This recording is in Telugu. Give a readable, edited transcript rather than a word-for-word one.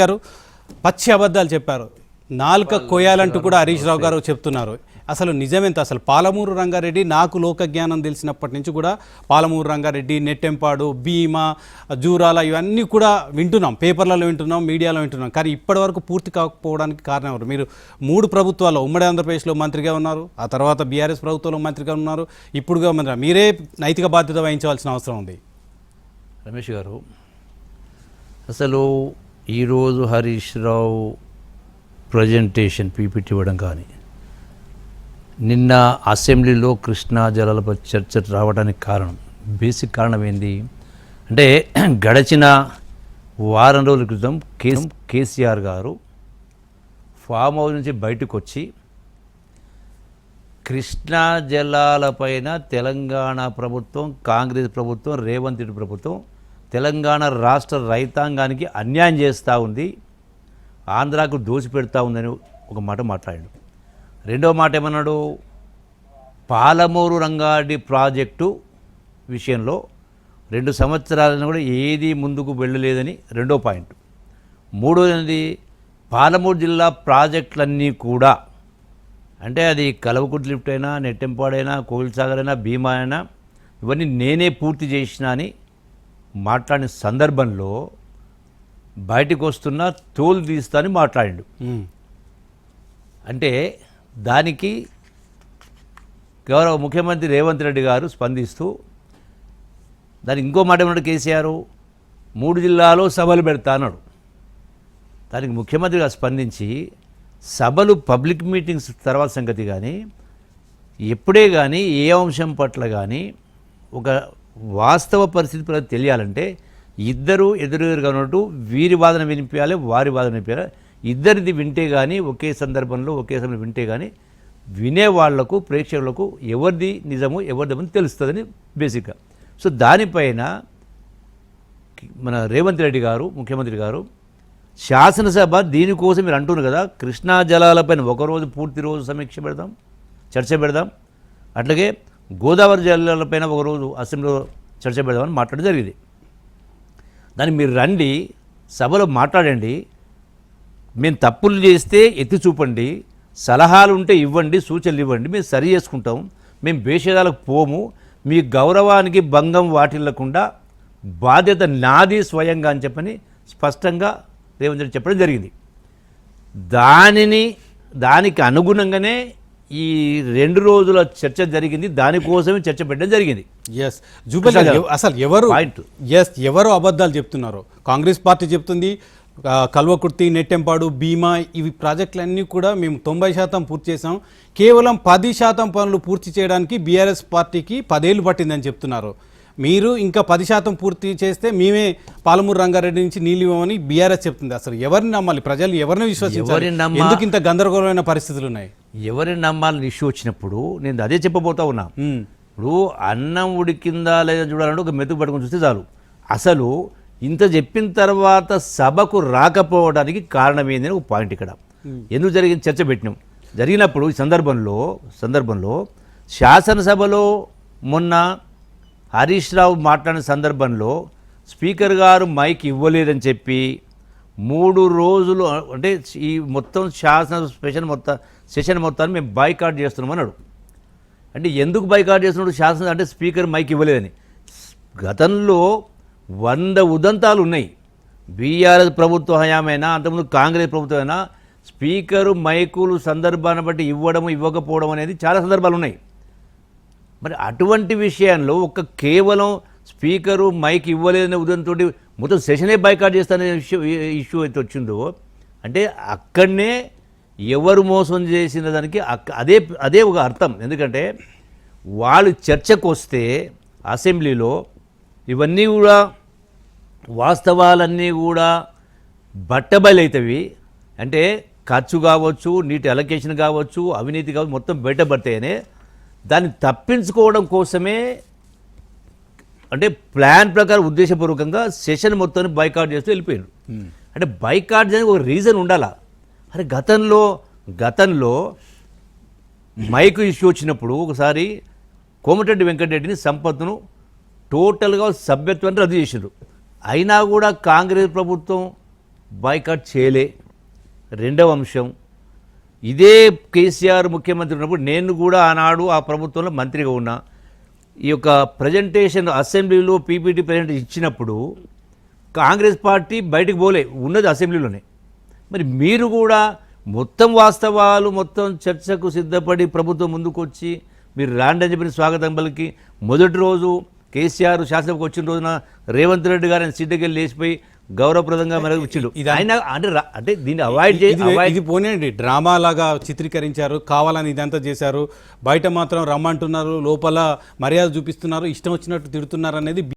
గారు పచ్చి అబద్ధాలు చెప్పారు. నాలుక కొయ్యాలంటూ కూడా హరీష్ రావు గారు చెప్తున్నారు. అసలు నిజమేంత? అసలు పాలమూరు రంగారెడ్డి నాకు లోక జ్ఞానం తెలిసినప్పటి నుంచి కూడా పాలమూరు రంగారెడ్డి, నెట్టెంపాడు, భీమా, జూరాల ఇవన్నీ కూడా వింటున్నాం, పేపర్లలో వింటున్నాం, మీడియాలో వింటున్నాం. కానీ ఇప్పటివరకు పూర్తి కాకపోవడానికి కారణం ఎవరు? మీరు 3 ప్రభుత్వాల్లో ఉమ్మడి ఆంధ్రప్రదేశ్లో మంత్రిగా ఉన్నారు, ఆ తర్వాత బీఆర్ఎస్ ప్రభుత్వంలో మంత్రిగా ఉన్నారు, ఇప్పుడుగా మీరే నైతిక బాధ్యత వహించవలసిన అవసరం ఉంది. రమేష్ గారు, అసలు ఈరోజు హరీష్ రావు ప్రజెంటేషన్ పీపీటీ ఇవ్వడం కానీ, నిన్న అసెంబ్లీలో కృష్ణా జలాలపై చర్చ రావడానికి కారణం, బేసిక్ కారణం ఏంది అంటే, గడిచిన వారం రోజుల క్రితం కేసీఆర్ గారు ఫామ్ హౌస్ నుంచి బయటకు వచ్చి కృష్ణా జలాలపైన తెలంగాణ ప్రభుత్వం, కాంగ్రెస్ ప్రభుత్వం, రేవంత్ రెడ్డి ప్రభుత్వం తెలంగాణ రాష్ట్ర రైతాంగానికి అన్యాయం చేస్తూ ఉంది, ఆంధ్రాకు దోచిపెడతా ఉందని ఒక మాట మాట్లాడాడు. రెండో మాట ఏమన్నాడు, పాలమూరు రంగారెడ్డి ప్రాజెక్టు విషయంలో 2 సంవత్సరాలను కూడా ఏది ముందుకు వెళ్ళలేదని రెండో పాయింట్. మూడోది, పాలమూరు జిల్లా ప్రాజెక్టులన్నీ కూడా, అంటే అది కల్వకుర్తి లిఫ్ట్ అయినా, నెట్టెంపాడైనా, కోయిల్సాగర్ అయినా, భీమా అయినా, ఇవన్నీ నేనే పూర్తి చేసిన అని మాట్లాడిన సందర్భంలో బయటకు వస్తున్న తోలు తీస్తా అని మాట్లాడాడు. అంటే దానికి గౌరవ ముఖ్యమంత్రి రేవంత్ రెడ్డి గారు స్పందిస్తూ దానికి ఇంకో మాట ఏమన్నాడు కేసీఆర్, 3 జిల్లాలో సభలు పెడతా అన్నాడు. దానికి ముఖ్యమంత్రి గారు స్పందించి, సభలు పబ్లిక్ మీటింగ్స్ తర్వాత సంగతి కానీ, ఎప్పుడే కానీ ఏ అంశం పట్ల కానీ ఒక వాస్తవ పరిస్థితి తెలియాలంటే ఇద్దరు ఎదురుగా ఉన్నట్టు వీరి వాదన వినిపించాలి, వారి వాదన వినిపించాలి. ఇద్దరిది వింటే కానీ, ఒకే సందర్భంలో ఒకే సమయంలో వింటే కానీ వినేవాళ్లకు, ప్రేక్షకులకు ఎవరిది నిజము ఎవరిది తెలుస్తుందని బేసిక్గా. సో దానిపైన మన రేవంత్ రెడ్డి గారు, ముఖ్యమంత్రి గారు, శాసనసభ దీనికోసం మీరు అంటున్నారు కదా, కృష్ణా జలాలపైన ఒకరోజు పూర్తి రోజు సమీక్ష పెడదాం, చర్చ పెడదాం, అట్లాగే గోదావరి జలాలపైన ఒకరోజు అసెంబ్లీలో చర్చ పెడదామని మాట్లాడడం జరిగింది. దాన్ని మీరు రండి, సభలో మాట్లాడండి, మేము తప్పులు చేస్తే ఎత్తి చూపండి, సలహాలు ఉంటే ఇవ్వండి, సూచనలు ఇవ్వండి, మేము సరి చేసుకుంటాం, మేము భేషజాలకు పోము, మీ గౌరవానికి భంగం వాటిల్లకుండా బాధ్యత నాది స్వయంగా అని చెప్పని స్పష్టంగా రేవంత్ రెడ్డి చెప్పడం జరిగింది. దానికి అనుగుణంగానే ఈ 2 రోజుల చర్చ జరిగింది, దానికోసమే చర్చ పెట్టడం జరిగింది. అసలు ఎవరు అబద్ధాలు చెప్తున్నారు? కాంగ్రెస్ పార్టీ చెప్తుంది కల్వకుర్తి, నెట్టెంపాడు, భీమా ఇవి ప్రాజెక్టులన్నీ కూడా మేము 90% పూర్తి చేసాం, కేవలం 10% పనులు పూర్తి చేయడానికి బీఆర్ఎస్ పార్టీకి 10 ఏళ్ళు పట్టిందని చెప్తున్నారు. మీరు ఇంకా 10% పూర్తి చేస్తే మేమే పాలమూరు రంగారెడ్డి నుంచి నీళ్ళు ఇవ్వమని బీఆర్ఎస్ చెప్తుంది. అసలు ఎవరిని నమ్మాలి? ప్రజలు ఎవరిని విశ్వసించాలి? ఎందుకు ఇంత గందరగోళమైన పరిస్థితులు ఉన్నాయి? ఎవరిని నమ్మాలని ఇష్యూ వచ్చినప్పుడు నేను అదే చెప్పబోతా ఉన్నా. ఇప్పుడు అన్నం ఉడికిందా లేదా చూడాలంటే ఒక మెతుకు పట్టుకొని చూస్తే చాలు. అసలు ఇంత చెప్పిన తర్వాత సభకు రాకపోవడానికి కారణం ఏందని ఒక పాయింట్ ఇక్కడ. ఎందుకు జరిగింది చర్చ పెట్టినాం. జరిగినప్పుడు ఈ సందర్భంలో శాసనసభలో మొన్న హరీష్ రావు మాట్లాడిన సందర్భంలో స్పీకర్ గారు మైక్ ఇవ్వలేదని చెప్పి 3 రోజులు, అంటే ఈ మొత్తం సెషన్ మొత్తాన్ని మేము బైకాట్ చేస్తున్నాం అన్నాడు. అంటే ఎందుకు బైకాట్ చేస్తున్నాడు? శాసన అంటే స్పీకర్ మైక్ ఇవ్వలేదని. గతంలో 100 ఉదంతాలు ఉన్నాయి. బీఆర్ఎస్ ప్రభుత్వ హయామైనా, అంతకుముందు కాంగ్రెస్ ప్రభుత్వమైనా, స్పీకరు మైకులు సందర్భాన్ని బట్టి ఇవ్వడం ఇవ్వకపోవడం అనేది చాలా సందర్భాలు ఉన్నాయి. మరి అటువంటి విషయంలో కేవలం స్పీకరు మైక్ ఇవ్వలేదనే ఉదయంతో మొత్తం సెషనే బైకాట్ చేస్తానే ఇష్యూ అయితే వచ్చిందో, అంటే అక్కడనే ఎవరు మోసం చేసిన దానికి అదే ఒక అర్థం. ఎందుకంటే వాళ్ళు చర్చకు వస్తే అసెంబ్లీలో ఇవన్నీ కూడా వాస్తవాలన్నీ కూడా బట్టబయలవుతాయి. అంటే ఖర్చు కావచ్చు, నీటి అలొకేషన్ కావచ్చు, అవినీతి కావచ్చు, మొత్తం బయటపడతాయనే దాన్ని తప్పించుకోవడం కోసమే, అంటే ప్లాన్ ప్రకారం ఉద్దేశపూర్వకంగా సెషన్ మొత్తాన్ని బైకాట్ చేస్తూ వెళ్ళిపోయారు. అంటే బైకాట్ చేయడానికి ఒక రీజన్ ఉండాలా. అరే గతంలో మైక్ ఇష్యూ వచ్చినప్పుడు ఒకసారి కోమటిరెడ్డి వెంకటరెడ్డిని, సంపత్ను టోటల్గా సభ్యత్వాన్ని రద్దు చేశారు. అయినా కూడా కాంగ్రెస్ ప్రభుత్వం బాయ్కాట్ చేయలే. రెండవ అంశం, ఇదే కేసీఆర్ ముఖ్యమంత్రి ఉన్నప్పుడు నేను కూడా ఆనాడు ఆ ప్రభుత్వంలో మంత్రిగా ఉన్నా. ఈ యొక్క ప్రజెంటేషన్ అసెంబ్లీలో పీపీటీ ప్రజెంటేషన్ ఇచ్చినప్పుడు కాంగ్రెస్ పార్టీ బయటకు పోలే, ఉన్నది అసెంబ్లీలోనే. మరి మీరు కూడా మొత్తం వాస్తవాలు మొత్తం చర్చకు సిద్ధపడి ప్రభుత్వం ముందుకు వచ్చి మీరు రాండి అని చెప్పిన స్వాగతం పలికి మొదటి రోజు కేసీఆర్ శాసనసభకు వచ్చిన రోజున రేవంత్ రెడ్డి గారు ఆయన సీట్కి వెళ్ళి లేచిపోయి గౌరవప్రదంగా మనకు వచ్చిండు. ఆయన అంటే దీన్ని అవాయిడ్ ఇది పోనీయండి, డ్రామా లాగా చిత్రీకరించారు, కావాలని ఇదంతా చేశారు. బయట మాత్రం రమ్మంటున్నారు, లోపల మర్యాద చూపిస్తున్నారు, ఇష్టం వచ్చినట్టు తిడుతున్నారు అనేది